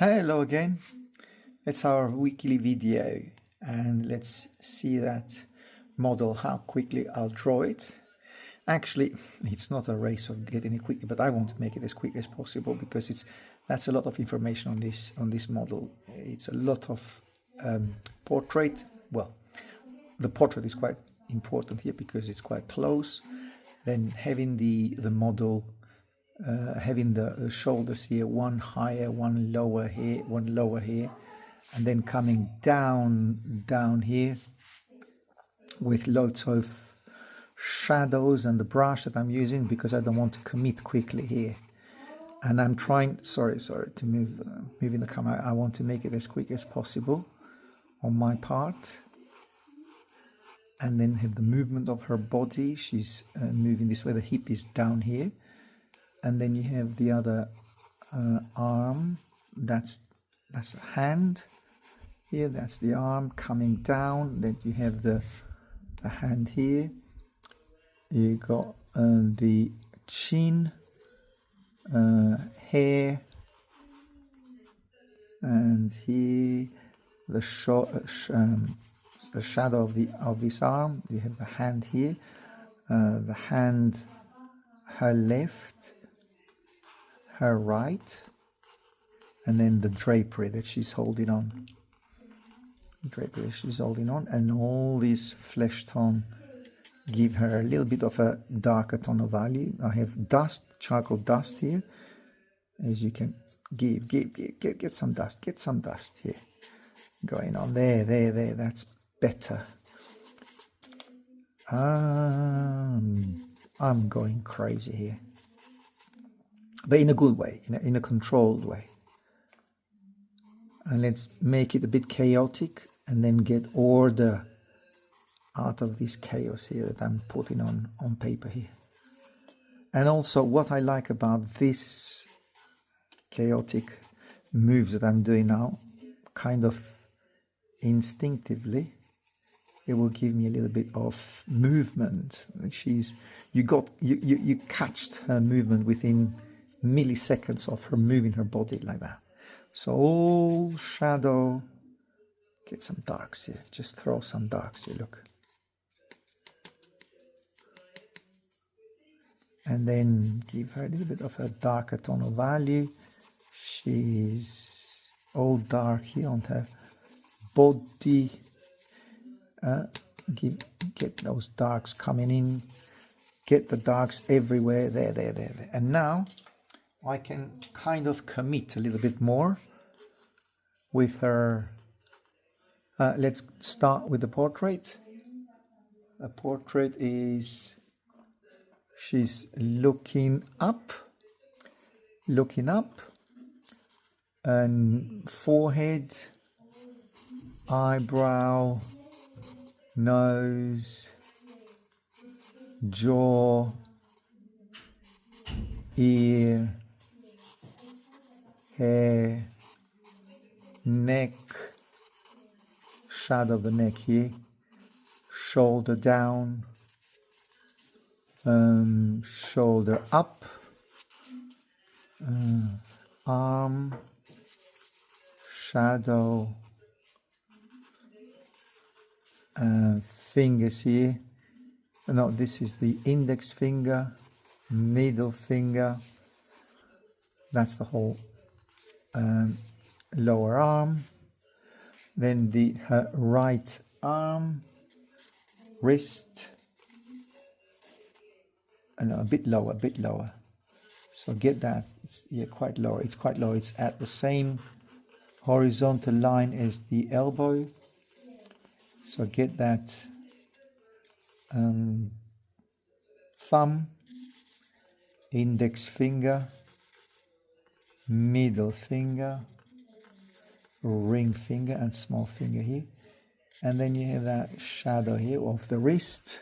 Hello again. It's our weekly video and let's see that model, how quickly I'll draw it. Actually, it's not a race of getting it quickly, but I want to make it as quick as possible because that's a lot of information on this model. It's a lot of portrait. Well, the portrait is quite important here because it's quite close. Then having the model having the shoulders here, one higher, one lower here, and then coming down here with lots of shadows and the brush that I'm using because I don't want to commit quickly here. And I'm trying, sorry to moving the camera. I want to make it as quick as possible on my part. And then have the movement of her body. She's moving this way. The hip is down here. And then you have the other arm. That's the hand here. That's the arm coming down. Then you have the hand here. You got the chin, hair, and here the shadow of this arm. You have the hand here. The hand, her left, her right, and then the drapery that she's holding on. And all these flesh tone give her a little bit of a darker tone of value. I have dust, charcoal dust here, as you can get some dust, here going on there. That's better. I'm going crazy here, but in a good way, in a controlled way. And let's make it a bit chaotic and then get order out of this chaos here that I'm putting on paper here. And also what I like about this chaotic moves that I'm doing now, kind of instinctively, it will give me a little bit of movement. You catched her movement within milliseconds of her moving her body like that. So all shadow, get some darks here, just throw some darks here, look. And then give her a little bit of a darker tone of value. She's all dark here on her body. Get those darks coming in, get the darks everywhere, there. And now I can kind of commit a little bit more with her. Let's start with the portrait. The portrait is, she's looking up, and forehead, eyebrow, nose, jaw, ear, hair, neck, shadow of the neck here, shoulder down, shoulder up, arm, shadow, fingers here. No, this is the index finger, middle finger. That's the whole lower arm. Then her right arm, wrist, and a bit lower. So get that. It's quite low. It's quite low. It's at the same horizontal line as the elbow. So get that thumb, index finger, middle finger, ring finger, and small finger here. And then you have that shadow here of the wrist.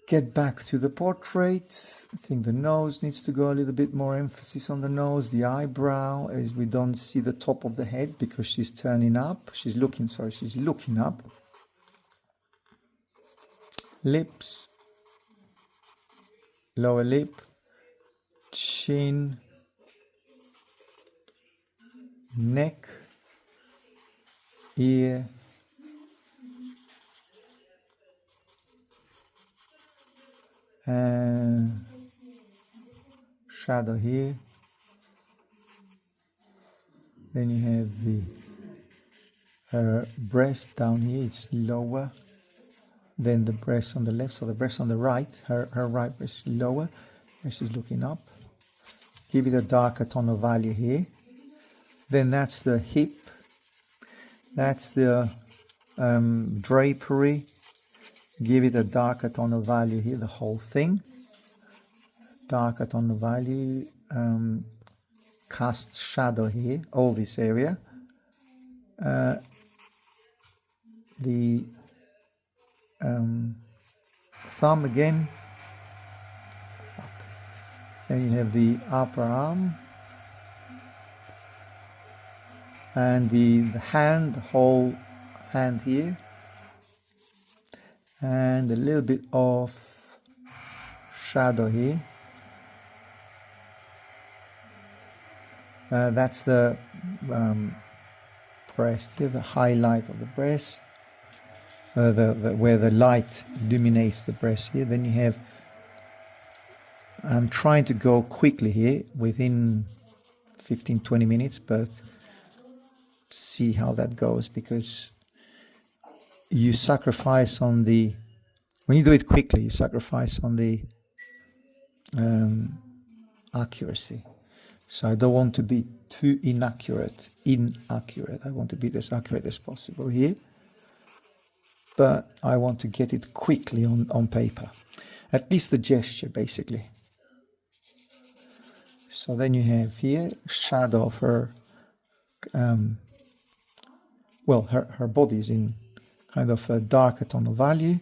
Get back to the portrait. I think the nose needs to go a little bit more emphasis on the nose. The eyebrow, as we don't see the top of the head because she's turning up. She's looking up. Lips, lower lip, chin, neck, ear, and shadow here. Then you have the breast down here, it's lower than the breast on the left, so the breast on the right, her right breast is lower, and she's looking up. Give it a darker tone of value here. Then that's the hip, that's the drapery. Give it a darker tone of value here, the whole thing. Darker tone of value, cast shadow here, all this area. The thumb again. Then you have the upper arm. And the hand, the whole hand here. And a little bit of shadow here. That's the breast here, the highlight of the breast, where the light illuminates the breast here. Then you have, I'm trying to go quickly here, within 15-20 minutes, but see how that goes, because you sacrifice on the, when you do it quickly, you sacrifice on the accuracy. So I don't want to be too inaccurate. I want to be as accurate as possible here. But I want to get it quickly on paper. At least the gesture, basically. So then you have here shadow of her, well, her body is in kind of a darker tone of value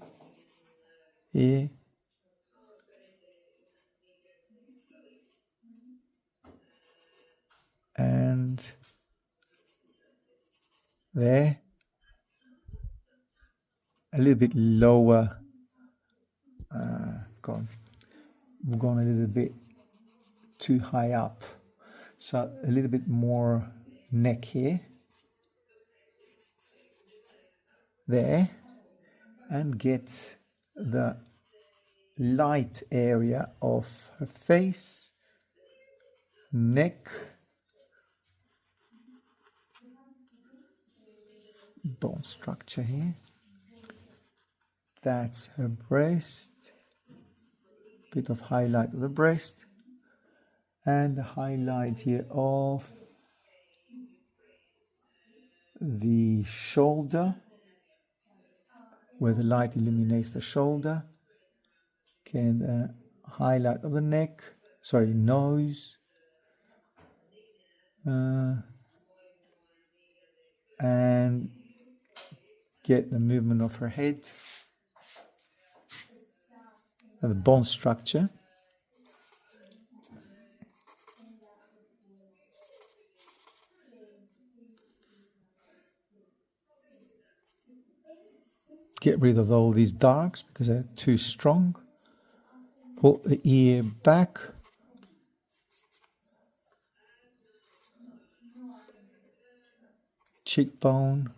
here. And there, a little bit lower, we've gone a little bit too high up, so a little bit more neck here, there, and get the light area of her face, neck, bone structure here. That's her breast, bit of highlight of the breast, and the highlight here of the shoulder, where the light illuminates the shoulder. Again, highlight of the neck, nose, and get the movement of her head, and the bone structure. Get rid of all these darks because they're too strong. Pull the ear back. Cheekbone,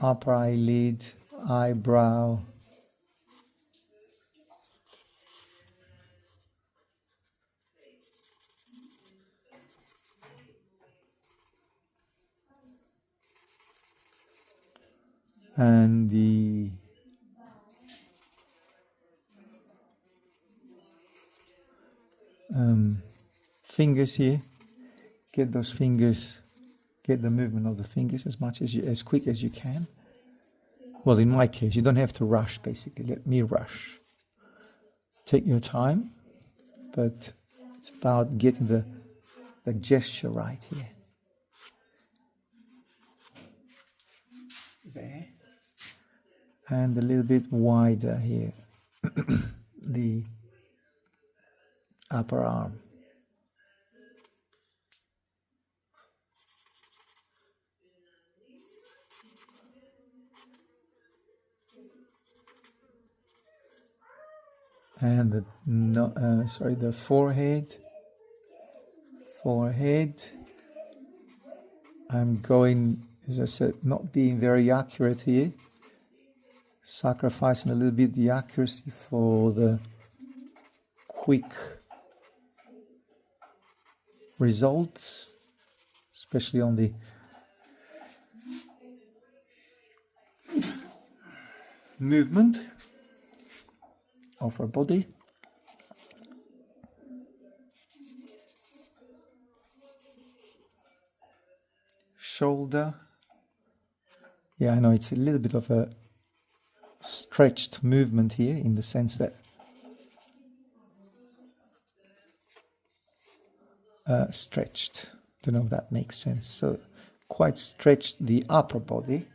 upper eyelid, eyebrow, and the fingers here. Get those fingers, get the movement of the fingers as quick as you can. Well, in my case, you don't have to rush, basically. Let me rush. Take your time, but it's about getting the gesture right here. There. And a little bit wider here, the upper arm. And the forehead, I'm going, as I said, not being very accurate here, sacrificing a little bit the accuracy for the quick results, especially on the movement of her body. Shoulder. Yeah, I know it's a little bit of a stretched movement here in the sense that stretched. Don't know if that makes sense. So quite stretched the upper body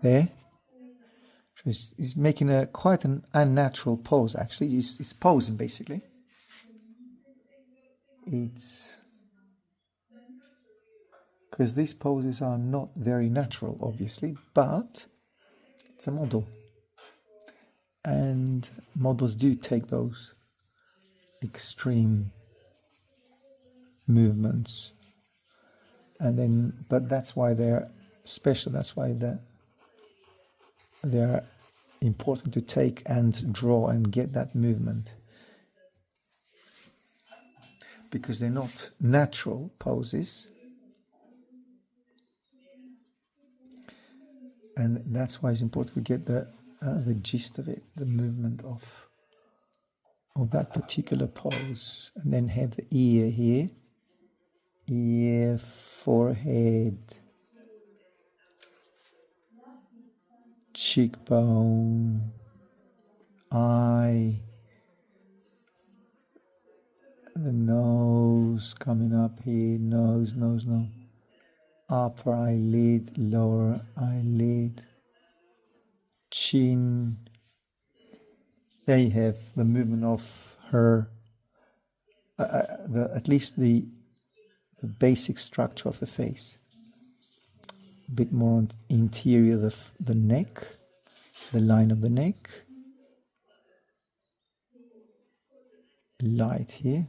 there. He's making a quite an unnatural pose. Actually, he's posing basically. It's because these poses are not very natural, obviously, but it's a model, and models do take those extreme movements, and then, but that's why they're special. That's why they're important to take and draw and get that movement, because they're not natural poses, and that's why it's important to get the gist of it, the movement of that particular pose. And then have the ear here, ear, forehead, cheekbone, eye, the nose coming up here, nose, upper eyelid, lower eyelid, chin. There you have the movement of her, at least the basic structure of the face. A bit more on interior, the neck, the line of the neck, light here,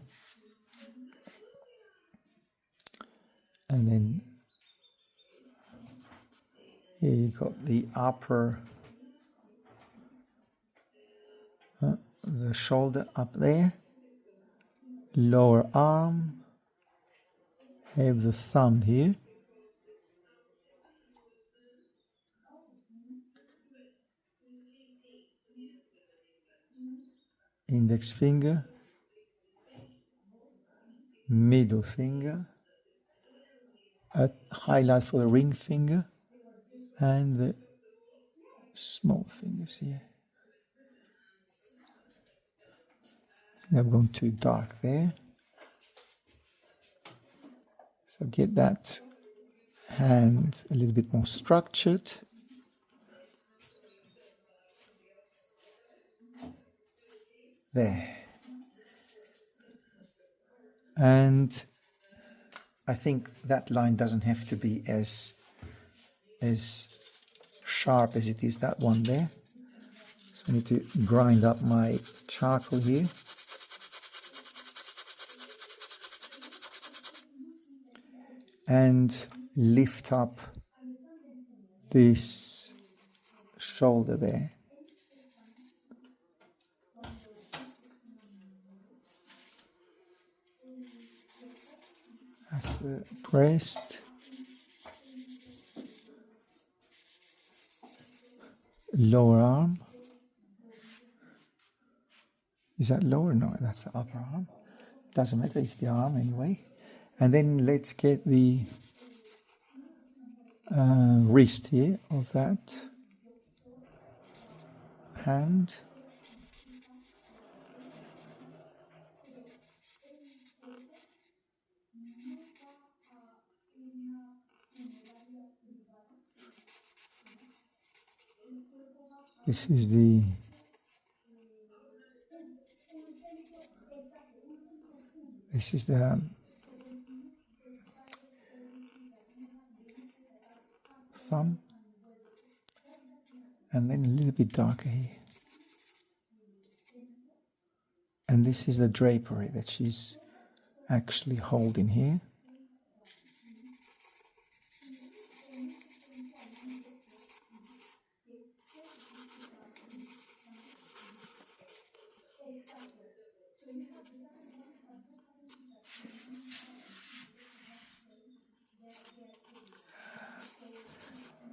and then here you got the upper, the shoulder up there, lower arm, have the thumb here, index finger, middle finger, a highlight for the ring finger, and the small fingers here. I've gone too dark there. So get that hand a little bit more structured. There. And I think that line doesn't have to be as sharp as it is that one there. So I need to grind up my charcoal here. And lift up this shoulder there. That's the breast. Lower arm. Is that lower? No, that's the upper arm. Doesn't matter, it's the arm anyway. And then let's get the wrist here of that hand. This is the thumb, and then a little bit darker here. And this is the drapery that she's actually holding here.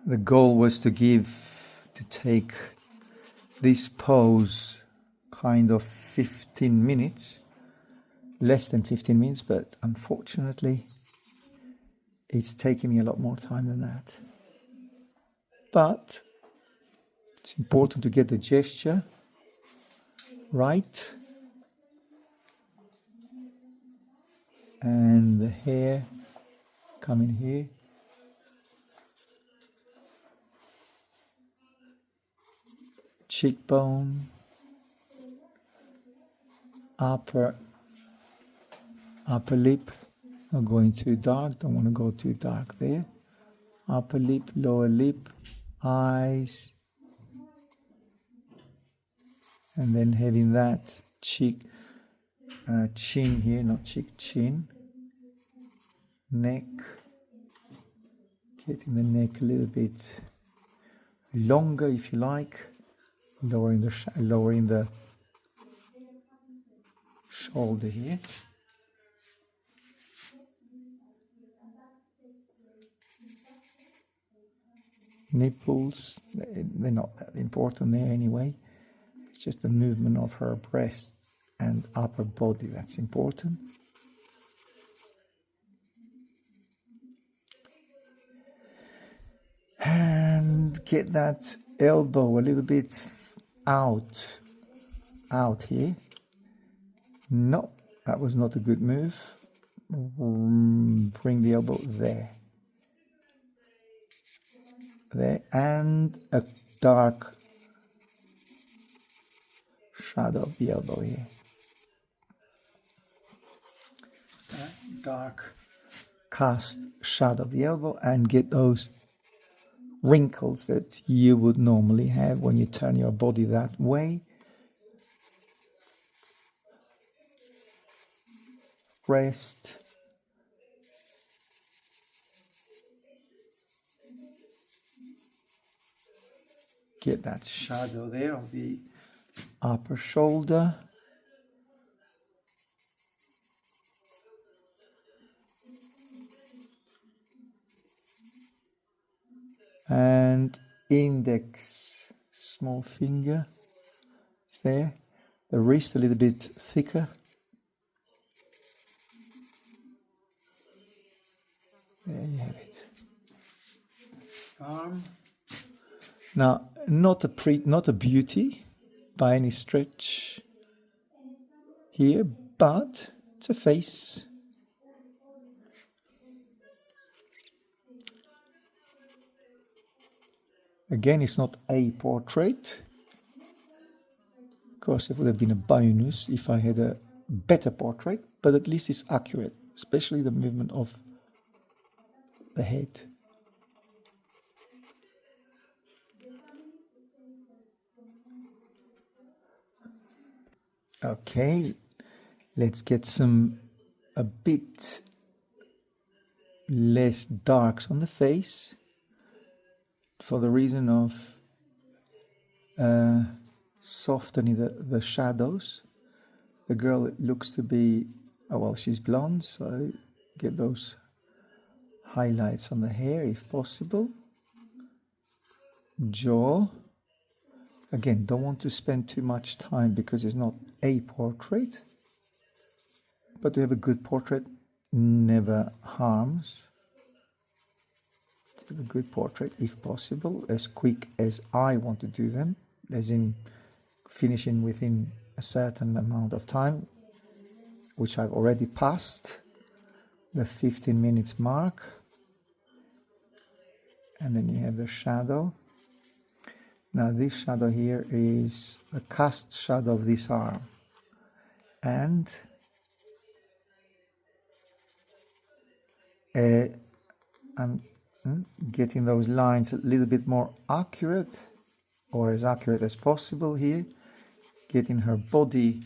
The goal was to take this pose kind of 15 minutes, less than 15 minutes, but unfortunately it's taking me a lot more time than that. But it's important to get the gesture right and the hair coming here. Cheekbone, upper lip, not going too dark, don't want to go too dark there. Upper lip, lower lip, eyes, and then having that cheek, chin here, not cheek, chin, neck, getting the neck a little bit longer if you like, lowering the shoulder here. Nipples, they're not that important there anyway. It's just the movement of her breast and upper body that's important. And get that elbow a little bit out here. No, that was not a good move. Bring the elbow there, and a dark shadow of the elbow here. Dark cast shadow of the elbow, and get those wrinkles that you would normally have when you turn your body that way. Breast, get that shadow there of the upper shoulder. And index, small finger, it's there. The wrist a little bit thicker. There you have it. Arm. Now, not a beauty by any stretch here, but it's a face. Again, it's not a portrait. Of course, it would have been a bonus if I had a better portrait, but at least it's accurate, especially the movement of the head. Okay, let's get a bit less darks on the face, for the reason of softening the shadows. The girl looks to be, well, she's blonde, so get those highlights on the hair if possible. Jaw. Again, don't want to spend too much time because it's not a portrait, but to have a good portrait never harms. To have a good portrait, if possible, as quick as I want to do them, as in finishing within a certain amount of time, which I've already passed the 15 minutes mark. And then you have the shadow. Now this shadow here is the cast shadow of this arm, and I'm getting those lines a little bit more accurate, or as accurate as possible here, getting her body,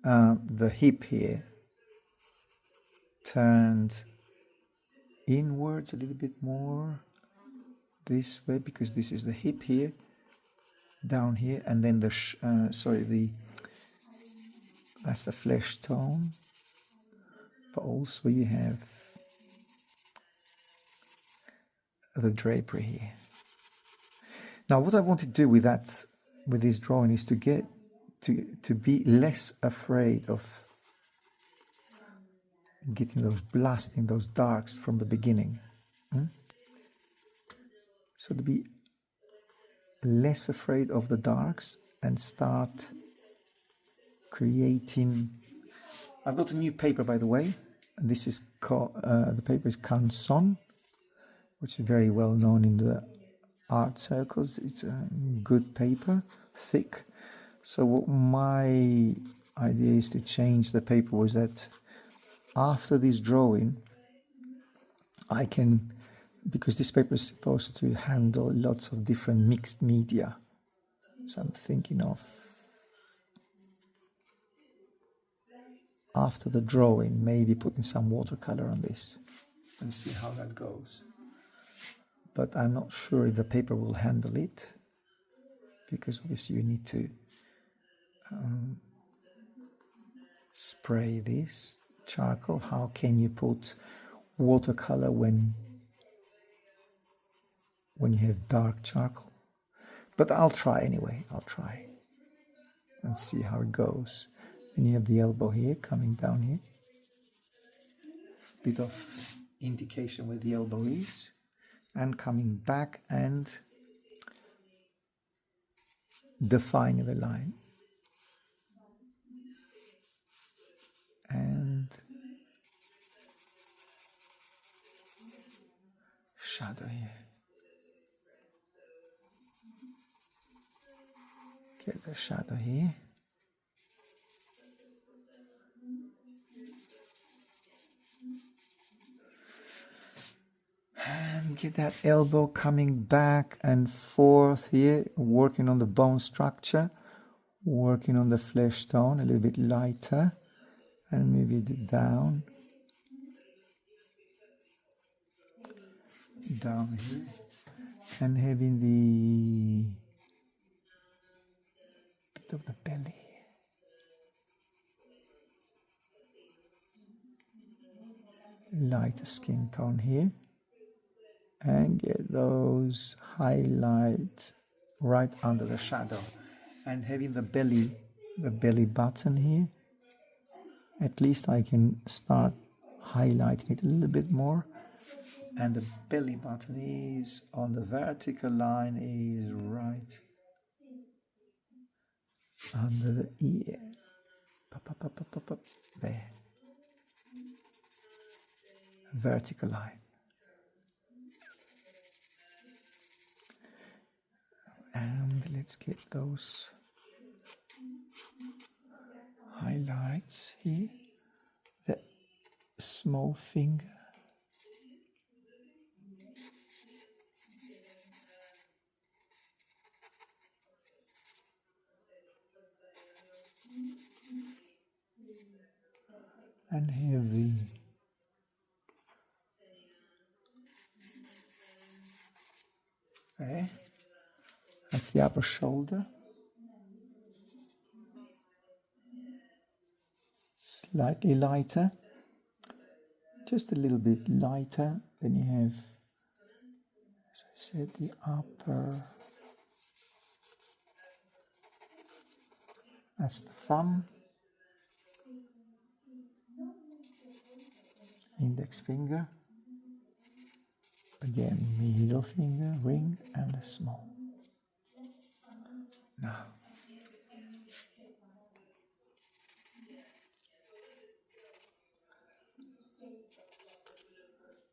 the hip here, turned inwards a little bit more this way, because this is the hip here, down here, and then that's the flesh tone, but also you have the drapery here. Now what I want to do with this drawing is to get to be less afraid of getting blasting those darks from the beginning. So to be less afraid of the darks and start creating. I've got a new paper, by the way, and this is called the paper is Canson, which is very well known in the art circles. It's a good paper, thick. So what my idea is to change the paper was that after this drawing I can, because this paper is supposed to handle lots of different mixed media, so I'm thinking of after the drawing maybe putting some watercolor on this and see how that goes. But I'm not sure if the paper will handle it, because obviously you need to spray this charcoal. How can you put watercolor when you have dark charcoal? But I'll try anyway. I'll try and see how it goes. Then you have the elbow here coming down here. Bit of indication where the elbow is, and coming back and defining the line. And shadow here. Get the shadow here. And get that elbow coming back and forth here, working on the bone structure, working on the flesh tone a little bit lighter, and maybe down here, and having the bit of the belly. Lighter skin tone here, and get those highlights right under the shadow, and having the belly button here. At least I can start highlighting it a little bit more, and the belly button is on the vertical line, is right under the ear. Up, there. Vertical line. And let's get those highlights here. The small finger. And heavy. Okay. That's the upper shoulder. Slightly lighter. Just a little bit lighter. Then you have, as I said, the upper. That's the thumb. Index finger. Again, middle finger, ring, and the small. Now,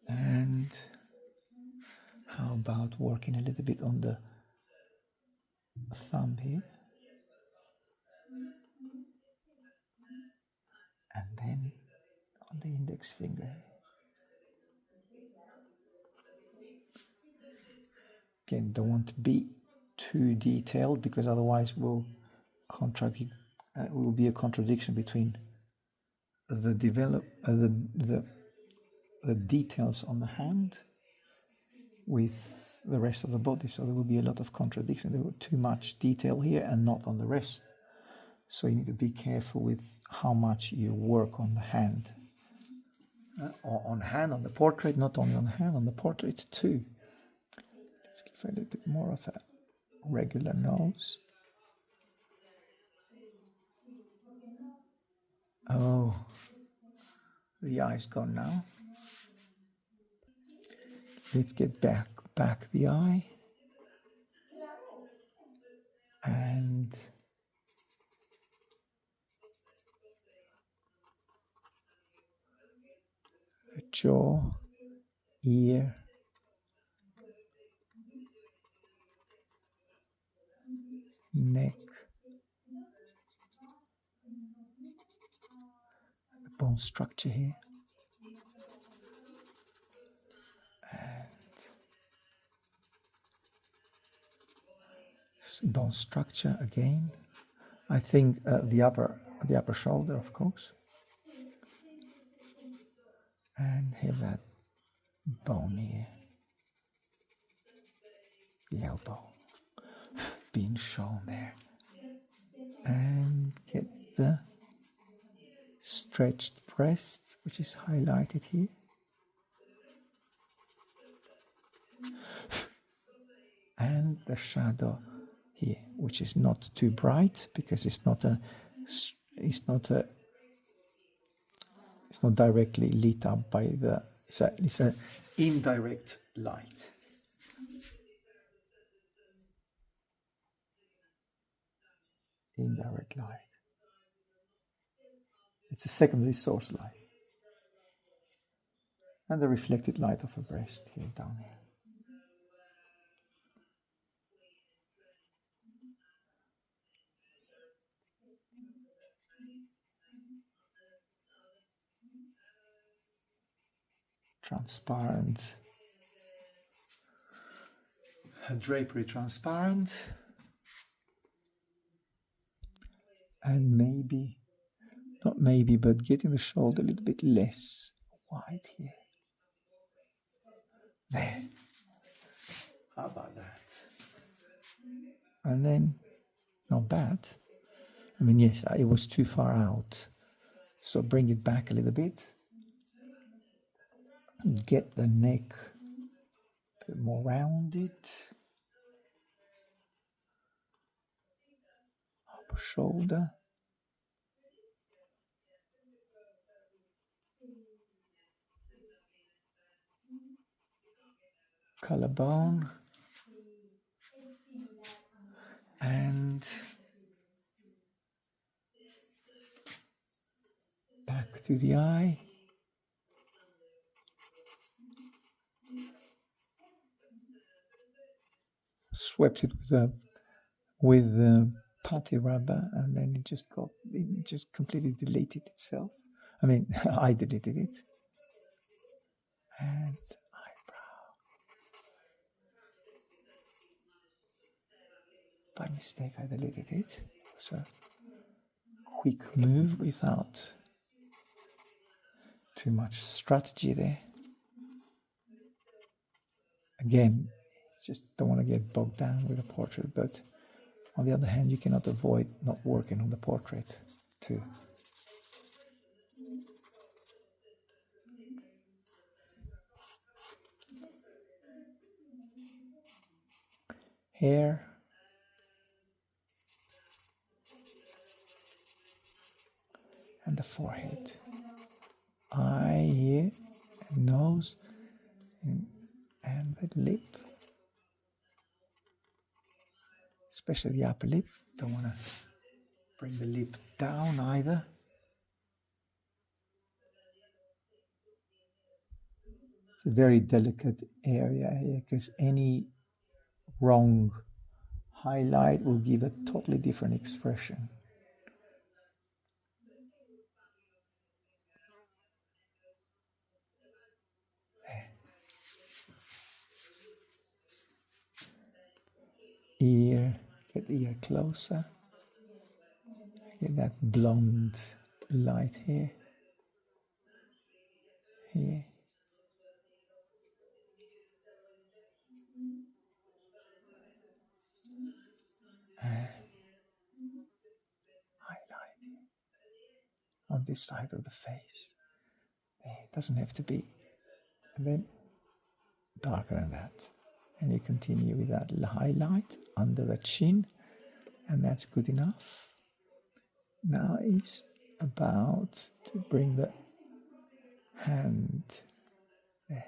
and how about working a little bit on the thumb here, and then on the index finger. Again, don't want to be too detailed, because otherwise will be a contradiction between the details on the hand with the rest of the body. So there will be a lot of contradiction. There will be too much detail here and not on the rest. So you need to be careful with how much you work on the hand. On the portrait, not only on the hand, on the portrait too. for a little bit more of a regular nose. Oh, the eye's gone now. Let's get back the eye. And the jaw, ear, neck, the bone structure here, and bone structure again. I think the upper shoulder, of course, and have that bone here, the elbow being shown there, and get the stretched breast, which is highlighted here. And the shadow here, which is not too bright because it's not directly lit up by the. It's an indirect light. Indirect light. It's a secondary source light. And the reflected light of a breast here down here. Transparent. Drapery transparent. And maybe, not maybe, but getting the shoulder a little bit less wide here. There. How about that? And then, not bad. I mean, yes, it was too far out. So bring it back a little bit. Get the neck a bit more rounded. Upper shoulder. Collarbone. And back to the eye. Swept it with the putty rubber, and then it just completely deleted itself. I mean, I deleted it. And eyebrow. By mistake, I deleted it. So quick move without too much strategy there. Again, just don't want to get bogged down with a portrait, but on the other hand, you cannot avoid not working on the portrait too. Hair. And the forehead. Eye here, nose, and the lip. Especially the upper lip. Don't want to bring the lip down either. It's a very delicate area here because any wrong highlight will give a totally different expression. Ear, get the ear closer. Get that blonde light here. Here. Highlight on this side of the face. It doesn't have to be. And then darker than that. And you continue with that highlight under the chin, and that's good enough. Now it's about to bring the hand there.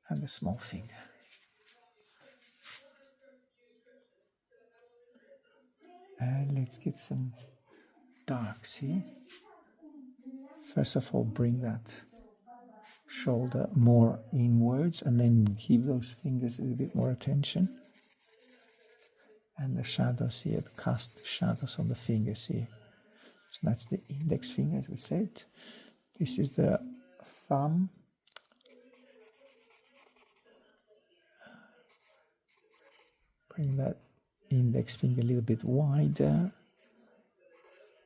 And the small finger. And let's get some darks here. First of all, bring that shoulder more inwards and then give those fingers a little bit more attention. And the shadows here, cast shadows on the fingers here. So that's the index finger, as we said. This is the thumb. Bring that index finger a little bit wider,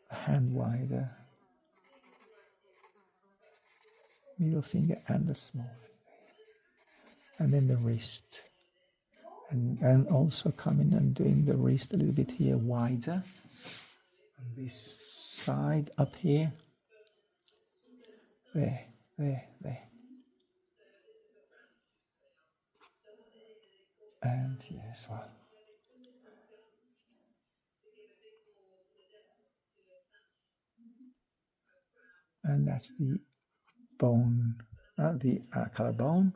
hand wider, middle finger and the small finger. And then the wrist. And also coming and doing the wrist a little bit here wider. On this side up here. There. And here as well. And that's the bone, the collarbone.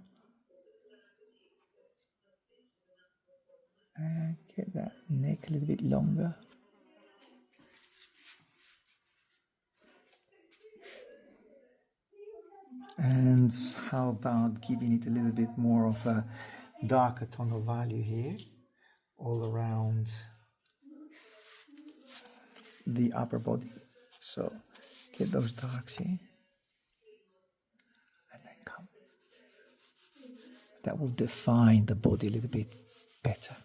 And get that neck a little bit longer. And how about giving it a little bit more of a darker tonal value here, all around the upper body. So get those darks here. And then come. That will define the body a little bit better.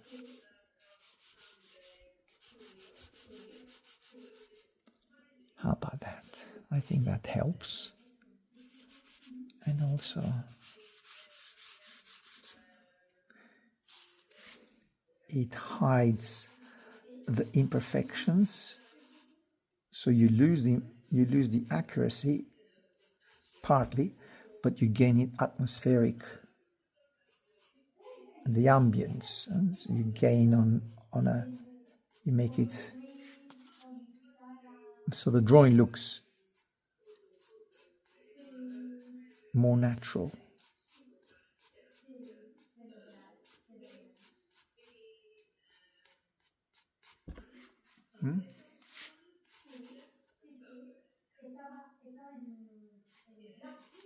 How about that? I think that helps. And also it hides the imperfections, so you lose the accuracy partly, but you gain it atmospheric, the ambience, and so you gain you make it so the drawing looks more natural.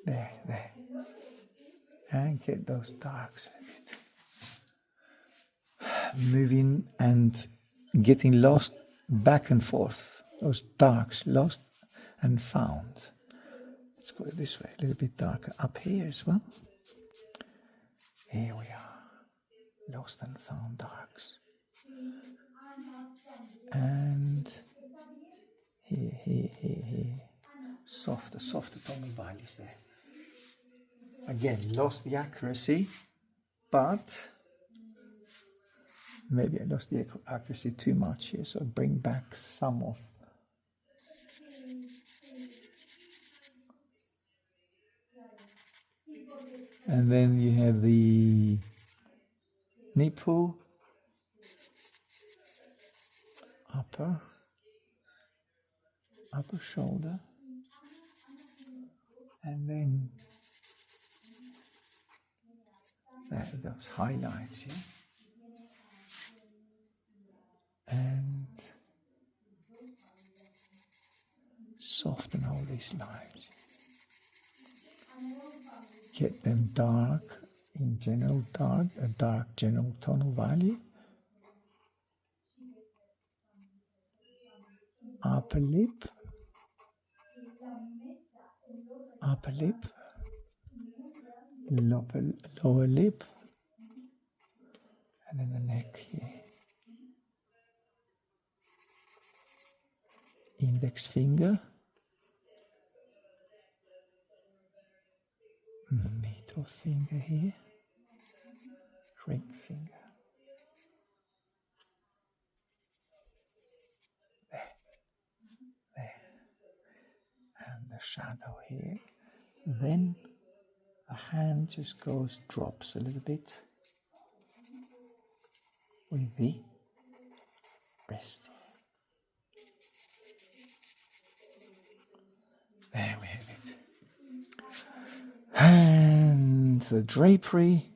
There. And get those darks a bit. Moving and getting lost back and forth. Those darks lost and found. Let's go this way, a little bit darker. Up here as well. Here we are. Lost and found darks. And here. Softer tonal values there. Again, lost the accuracy, but maybe I lost the accuracy too much here, so bring back some of. And then you have the nipple, upper shoulder, and then those highlights here, and soften all these lines. Get them dark, in general dark, a dark general tonal value. Upper lip, lower lip, and then the neck here. Index finger, middle finger here, ring finger. There. shadow here. Then the hand just drops a little bit with the breast. There we have it. And the drapery,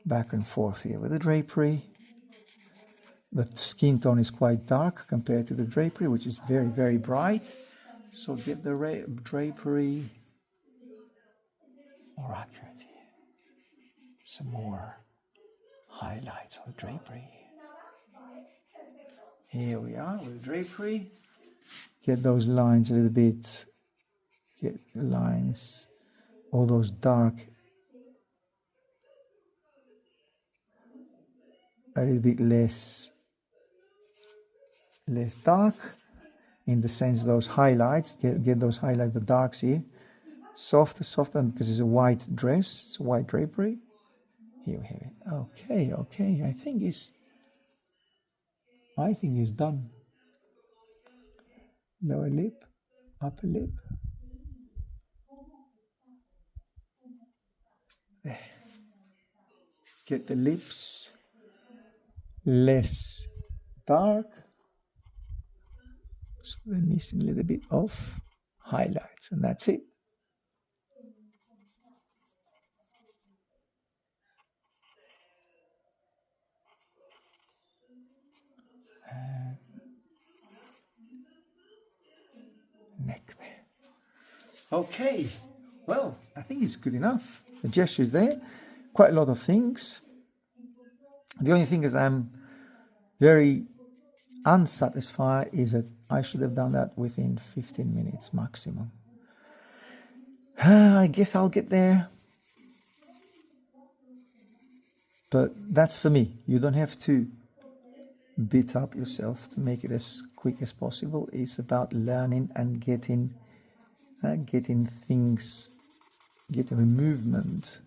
back and forth here with the drapery. The skin tone is quite dark compared to the drapery, which is very, very bright. So get the drapery more accurate here. Some more highlights on the drapery. Here we are with the drapery. Get those lines a little bit, get the lines, all those dark, a little bit less dark, in the sense those highlights, get those highlights, the darks here, softer, because it's a white dress, it's a white drapery. Here we have it. Okay, I think it's done. Lower lip, upper lip. There. Get the lips less dark, so they're missing a little bit of highlights, and that's it. Neck there. Okay, well, I think it's good enough. The gesture is there, quite a lot of things. The only thing is I'm very unsatisfied is that I should have done that within 15 minutes maximum. I guess I'll get there. But that's for me. You don't have to beat up yourself to make it as quick as possible. It's about learning and getting things, getting the movement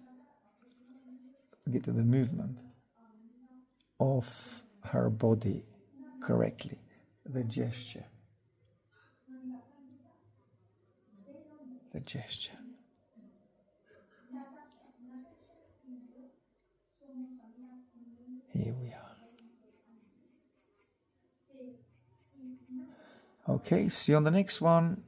of her body correctly, the gesture. Here we are. Okay, see you on the next one.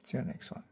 See you next one.